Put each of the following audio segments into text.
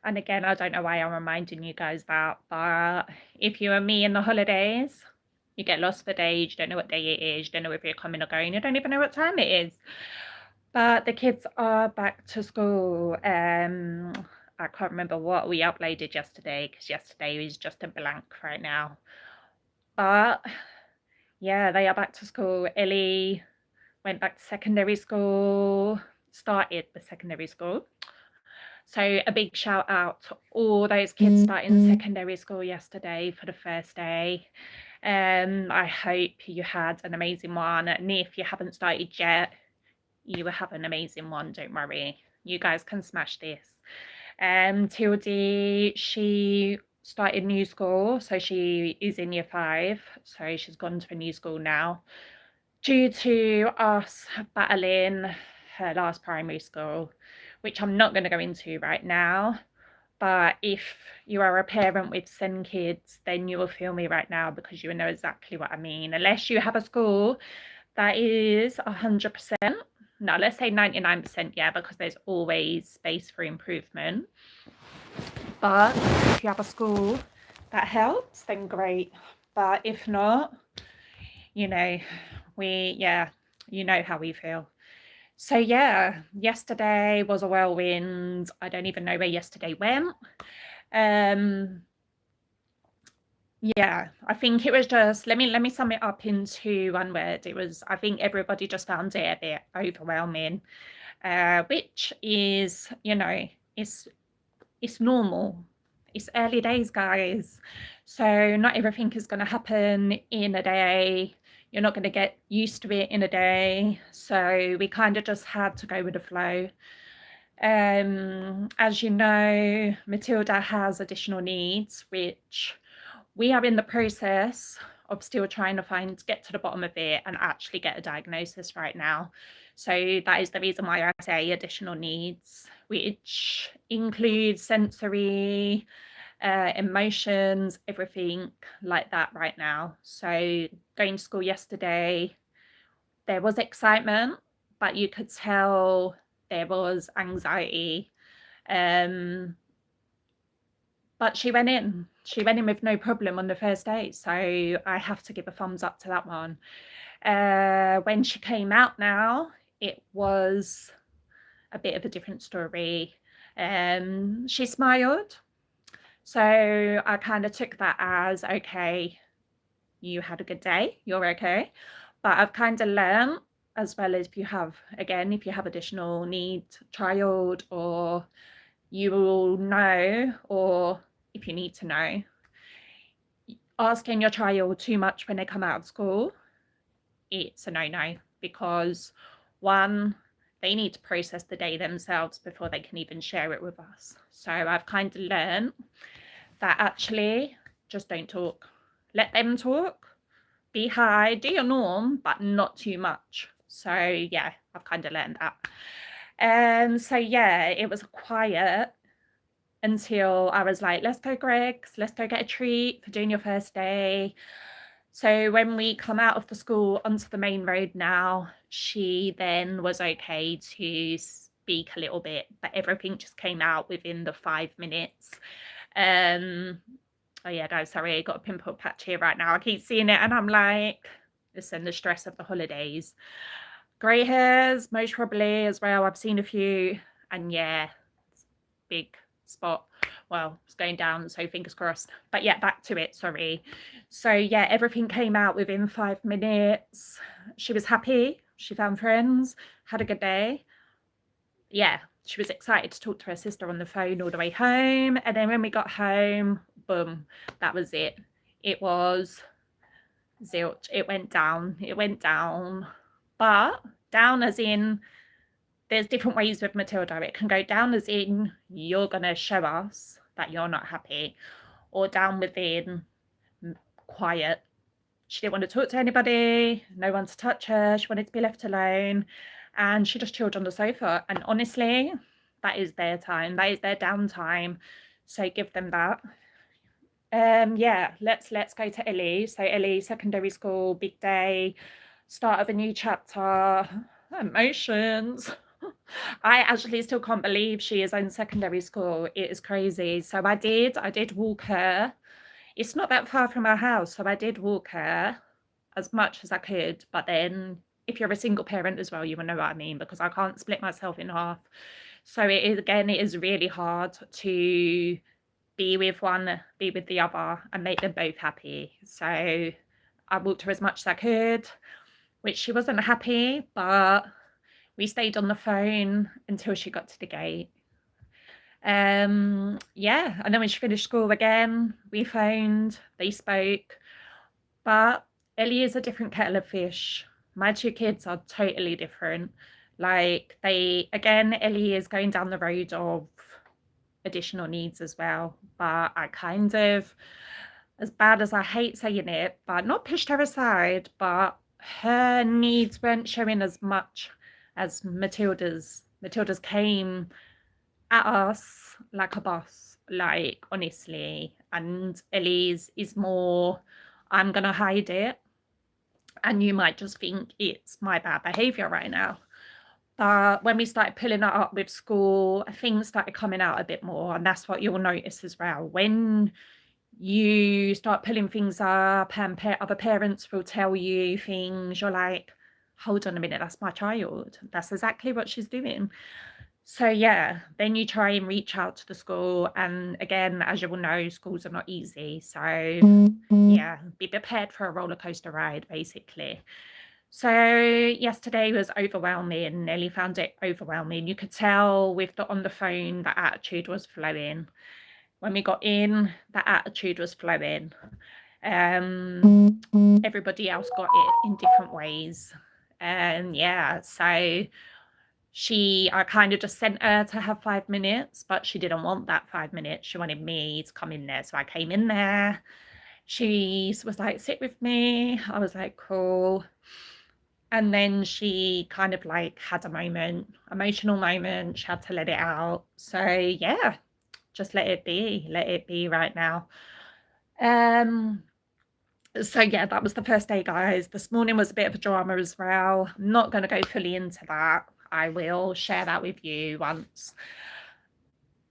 And again, I don't know why I'm reminding you guys that, but if you and me in the holidays, you get lost for days, you don't know what day it is, you don't know if you're coming or going, you don't even know what time it is. But the kids are back to school. I can't remember what we uploaded yesterday because yesterday is just a blank right now. But yeah, they are back to school. Ellie went back to secondary school, started the secondary school. So a big shout out to all those kids starting secondary school yesterday for the first day. I hope you had an amazing one. And if you haven't started yet, you will have an amazing one, don't worry. You guys can smash this. Tildy, she started new school, so she is in year 5, so she's gone to a new school now. Due to us battling her last primary school, which I'm not going to go into right now, but if you are a parent with SEND kids, then you will feel me right now because you will know exactly what I mean. Unless you have a school that is 100%, no, let's say 99%, yeah, because there's always space for improvement. But if you have a school that helps, then great. But if not, you know, you know how we feel. So yeah, yesterday was a whirlwind. I don't even know where yesterday went. Yeah, I think it was just, let me sum it up into one word. It was, I think everybody just found it a bit overwhelming, which is, you know, it's normal. It's early days, guys. So not everything is going to happen in a day. You're not going to get used to it in a day. So we kind of just had to go with the flow. As you know, Matilda has additional needs, which we are in the process of still trying to get to the bottom of it and actually get a diagnosis right now. So that is the reason why I say additional needs, which includes sensory, emotions, everything like that right now. So going to school yesterday, there was excitement, but you could tell there was anxiety. But she went in with no problem on the first day. So I have to give a thumbs up to that one. When she came out now, it was a bit of a different story. She smiled. So I kind of took that as, okay, you had a good day, you're okay. But I've kind of learned, as well as if you have additional need child, or you will know, or if you need to know, asking your child too much when they come out of school, it's a no-no, because one, they need to process the day themselves before they can even share it with us. So I've kind of learned that actually just don't talk. Let them talk, be high, do your norm, but not too much. So yeah, I've kind of learned that. So yeah, it was quiet until I was like, let's go, Greg's, let's go get a treat for doing your first day. So when we come out of the school onto the main road now, she then was okay to speak a little bit, but everything just came out within the 5 minutes. Oh yeah, guys, sorry, I got a pimple patch here right now. I keep seeing it and I'm like, listen, the stress of the holidays. Grey hairs, most probably as well. I've seen a few, and yeah, big spot. Well, it's going down, so fingers crossed. But yeah, back to it, sorry. So yeah, everything came out within 5 minutes. She was happy, she found friends, had a good day. Yeah, she was excited to talk to her sister on the phone all the way home. And then when we got home, boom, that was it. It was zilch. It went down. But down as in, there's different ways with Matilda. It can go down as in, you're going to show us that you're not happy, or down within, quiet. She didn't want to talk to anybody, no one to touch her. She wanted to be left alone, and she just chilled on the sofa. And honestly, that is their time. That is their downtime. So give them that. Yeah, let's go to Ellie. So Ellie, secondary school, big day, start of a new chapter, emotions. I actually still can't believe she is in secondary school. It is crazy. So I did walk her. It's not that far from our house, so I did walk her as much as I could. But then if you're a single parent as well, you will know what I mean, because I can't split myself in half. So it is, again, it is really hard to be with one, be with the other, and make them both happy. So I walked her as much as I could, which she wasn't happy, but we stayed on the phone until she got to the gate. Yeah, and then when she finished school again, we phoned, they spoke. But Ellie is a different kettle of fish. My two kids are totally different. Like, again, Ellie is going down the road of additional needs as well. But I kind of, as bad as I hate saying it, but not pushed her aside, but her needs weren't showing as much as Matilda's. Matilda's came at us like a boss, like, honestly. And Ellie's is more, I'm gonna hide it, and you might just think it's my bad behavior right now. But when we started pulling it up with school, things started coming out a bit more, and that's what you'll notice as well. When you start pulling things up and other parents will tell you things, you're like, hold on a minute, that's my child. That's exactly what she's doing. So yeah, then you try and reach out to the school, and again, as you will know, schools are not easy. So yeah, be prepared for a roller coaster ride, basically. So yesterday was overwhelming. Nelly found it overwhelming. You could tell on the phone that attitude was flowing. When we got in, that attitude was flowing. Everybody else got it in different ways. And yeah, so I kind of just sent her to have 5 minutes, but she didn't want that 5 minutes. She wanted me to come in there. So I came in there. She was like, sit with me. I was like, cool. And then she kind of like had a moment, emotional moment. She had to let it out. So yeah, just let it be right now. So yeah, that was the first day, guys. This morning was a bit of a drama as well. I'm not going to go fully into that. I will share that with you once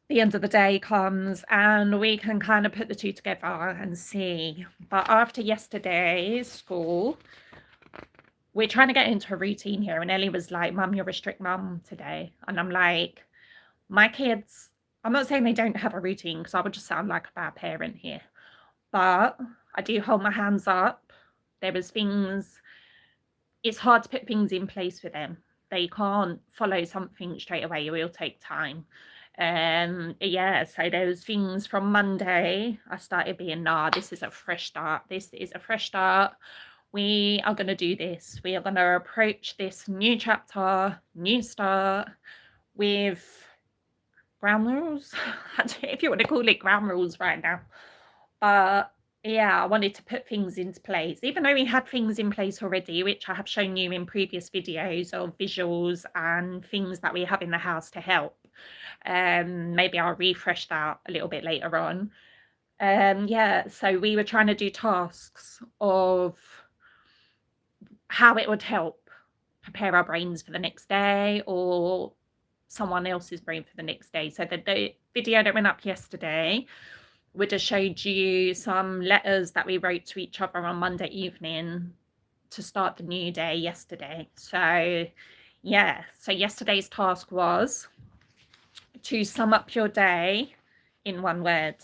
the end of the day comes and we can kind of put the two together and see. But after yesterday's school, we're trying to get into a routine here, and Ellie was like, Mum, you're a strict mum today. And I'm like, my kids, I'm not saying they don't have a routine, because I would just sound like a bad parent here, but I do hold my hands up. There was things, it's hard to put things in place for them. They can't follow something straight away. It will take time. Yeah, so there was things from Monday. I started being, nah, this is a fresh start. This is a fresh start. We are going to do this. We are going to approach this new chapter, new start, with ground rules. If you want to call it ground rules right now. But yeah, I wanted to put things into place, even though we had things in place already, which I have shown you in previous videos of visuals and things that we have in the house to help. Maybe I'll refresh that a little bit later on. Yeah, so we were trying to do tasks of how it would help prepare our brains for the next day, or someone else's brain for the next day. So the video that went up yesterday would have showed you some letters that we wrote to each other on Monday evening to start the new day yesterday. So yeah, so yesterday's task was to sum up your day in one word.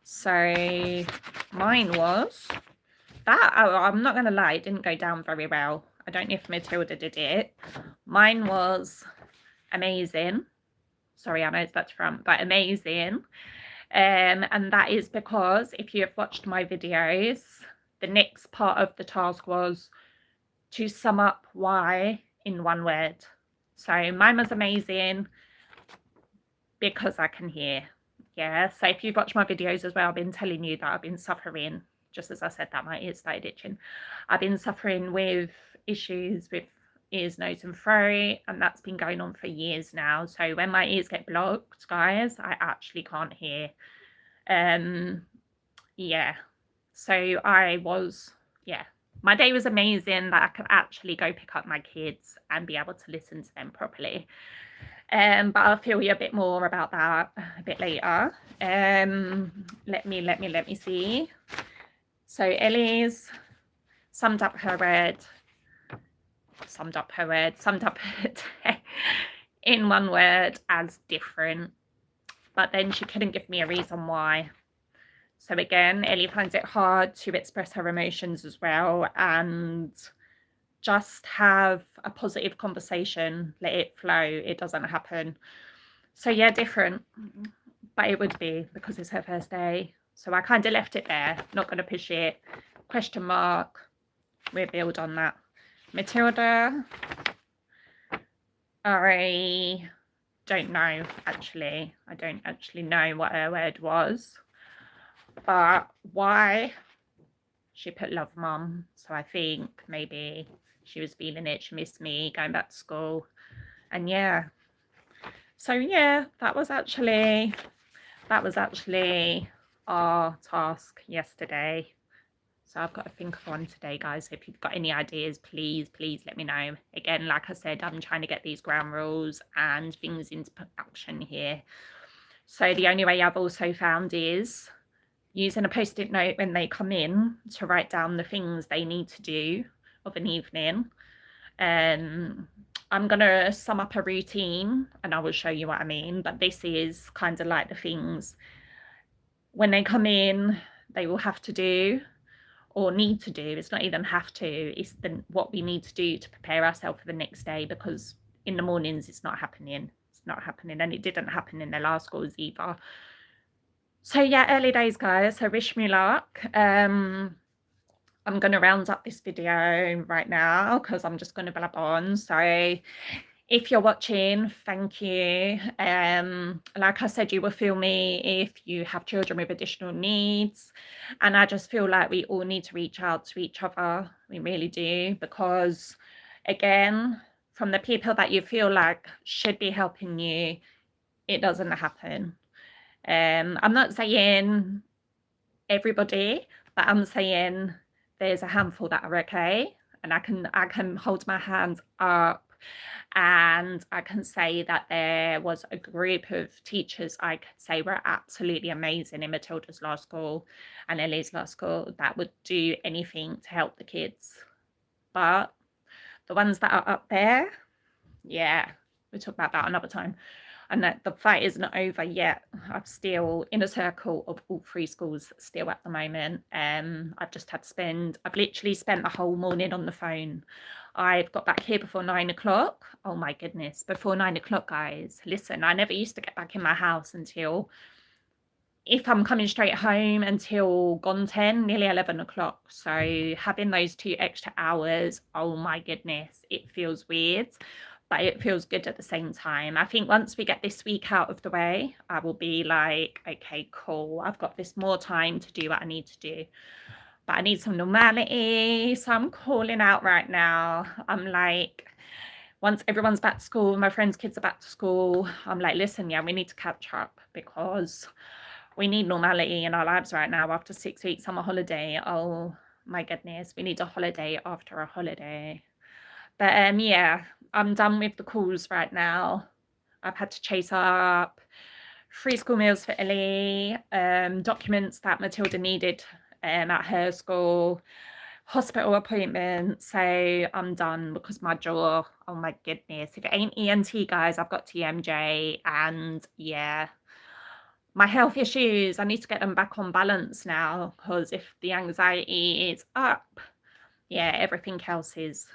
So mine was that. Oh, I'm not going to lie, it didn't go down very well. I don't know if Matilda did it. Mine was amazing. Sorry, I know it's back to front, but amazing. And that is because if you have watched my videos, the next part of the task was to sum up why in one word. So mine was amazing because I can hear. Yeah, so if you've watched my videos as well, I've been telling you that I've been suffering, just as I said that, my ears started itching. I've been suffering with issues with ears, nose and throat, and that's been going on for years now. So when my ears get blocked, guys, I actually can't hear. Yeah, so I was, yeah, My day was amazing that I could actually go pick up my kids and be able to listen to them properly. But I'll tell you a bit more about that a bit later. Let me see. So Ellie's summed up her day in one word as different, but then she couldn't give me a reason why. So again, Ellie finds it hard to express her emotions as well, and just have a positive conversation, let it flow. It doesn't happen. So yeah, different, but it would be because it's her first day. So I kind of left it there, not going to push it. Question mark, we'll build on that. Matilda, I don't know, actually. I don't actually know what her word was, but why? She put love mum, so I think maybe she was feeling it, she missed me, going back to school, and yeah. So yeah, that was actually our task yesterday. So I've got to think of one today, guys. If you've got any ideas, please let me know. Again, like I said, I'm trying to get these ground rules and things into production here. So the only way I've also found is using a post-it note when they come in to write down the things they need to do of an evening. I'm going to sum up a routine and I will show you what I mean, but this is kind of like the things when they come in, they will have to do or need to do. It's not even have to, it's what we need to do to prepare ourselves for the next day, because in the mornings it's not happening. It's not happening, and it didn't happen in their last schools either. So yeah, early days, guys, so wish me luck. I'm going to round up this video right now because I'm just going to blab on. So if you're watching, thank you. Like I said, you will feel me if you have children with additional needs. And I just feel like we all need to reach out to each other. We really do, because again, from the people that you feel like should be helping you, it doesn't happen. I'm not saying everybody, but I'm saying there's a handful that are okay, and I can hold my hands up and I can say that there was a group of teachers I could say were absolutely amazing in Matilda's last school and Ellie's last school that would do anything to help the kids. But the ones that are up there, yeah, we'll talk about that another time. And that the fight isn't over yet. I'm still in a circle of all three schools still at the moment. I've just had to I've literally spent the whole morning on the phone. I've got back here before 9 o'clock. Oh my goodness, before 9 o'clock, guys. Listen, I never used to get back in my house until, if I'm coming straight home, until gone 10, nearly 11 o'clock. So having those 2 extra hours, oh my goodness, it feels weird, but it feels good at the same time. I think once we get this week out of the way, I will be like, okay, cool. I've got this more time to do what I need to do, but I need some normality. So I'm calling out right now. I'm like, once everyone's back to school, my friends' kids are back to school, I'm like, listen, yeah, we need to catch up because we need normality in our lives right now after 6 weeks summer holiday. Oh my goodness, we need a holiday after a holiday. But yeah, I'm done with the calls right now. I've had to chase up free school meals for Ellie, documents that Matilda needed at her school, hospital appointments. So I'm done because my jaw, oh my goodness, if it ain't ENT, guys, I've got TMJ, and yeah, my health issues, I need to get them back on balance now, because if the anxiety is up, yeah, everything else is.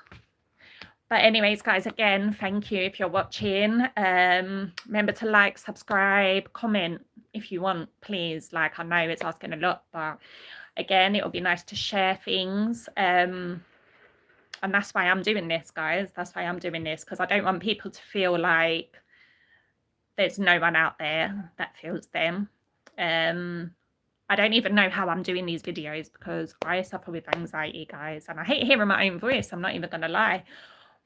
But anyways, guys, again, thank you if you're watching. Remember to like, subscribe, comment if you want, please. Like, I know it's asking a lot, but again, it would be nice to share things. And that's why I'm doing this, guys. That's why I'm doing this, because I don't want people to feel like there's no one out there that feels them. I don't even know how I'm doing these videos because I suffer with anxiety, guys, and I hate hearing my own voice. I'm not even going to lie.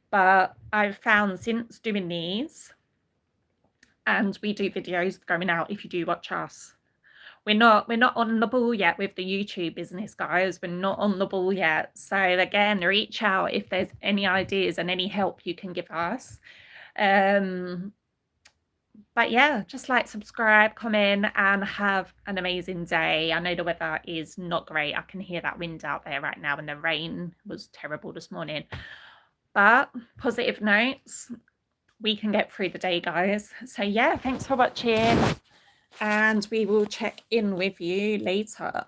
But I've found since doing these, and we do videos going out, if you do watch us, we're not on the ball yet with the YouTube business, guys. We're not on the ball yet. So again, reach out if there's any ideas and any help you can give us. But yeah, just like, subscribe, comment, and have an amazing day. I know the weather is not great. I can hear that wind out there right now, and the rain was terrible this morning. But positive notes, we can get through the day, guys. So yeah, thanks for watching, and we will check in with you later.